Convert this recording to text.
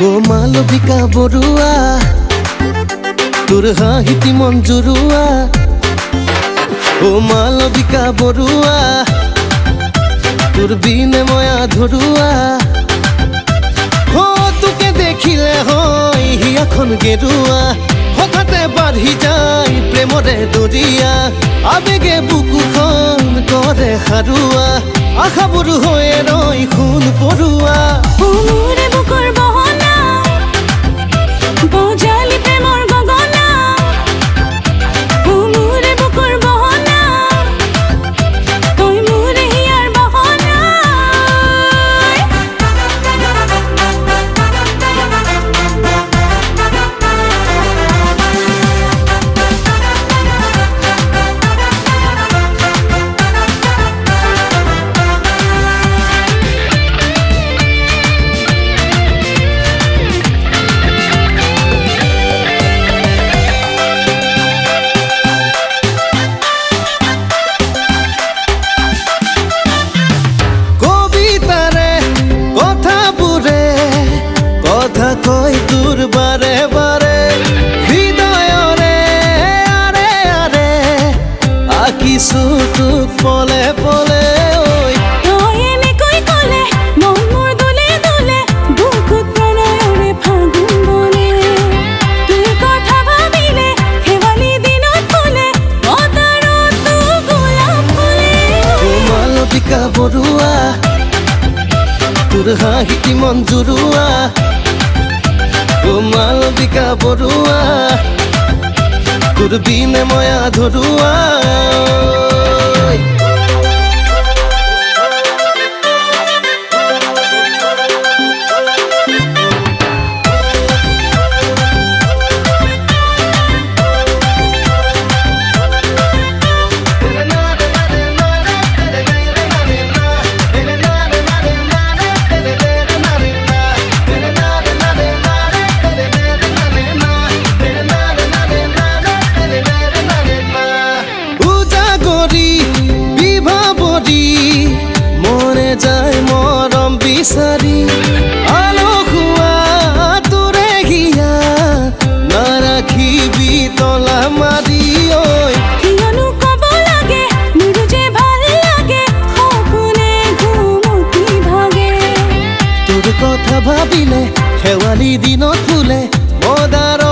ও মালবিকা বৰুৱা তোৰ হাঁহিতি মন জুৰুৱা ও মালবিকা বৰুৱা তোৰ বিনে মই আধৰুৱা তোকে দেখিলে হয় হিয়াখন গেৰুৱা হঠাতে বাঢ়ি যায় প্ৰেমৰে দৰিয়া আবেগে বুকুখন কৰে সাৰুৱা আশাবোৰ হৈ ৰয় সোণ পৰুৱা মোৰে বুকুৰ বহনা বজালি প্ৰেমৰ গগনা মোৰে বুকুৰ বহনা তই মোৰে হিয়াৰ বহনা কই তোৰ বাৰে বাৰে হৃদয়ৰে আৰে আৰে আকিছো তোক পলে পলে ওই তই এনেকৈ কলে মন মোৰ দলে দলে বুকুত প্ৰণয়ৰে ফাগুন বলে তোৰ কথা ভাবিলে শেৱালি দিনত ফুলে বতৰত গোলাপ ফুলে ও মালবিকা বৰুৱা তোৰ হাঁহিতি মন জুৰুৱা ও মালবিকা বৰুৱা তোৰ বিনে মই আধৰুৱা মনে যায় মৰম বিচাৰি আলসুৱা তোৰে হিয়া নাৰাখিবি তলা মাৰি ঐ কিয়নো ক'ব লাগে মোৰ যে ভাল লাগে সপোনে ঘুমতি ভাগে তোৰ কথা ভাবিলে শেৱালি দিনত ফুলে মদাৰ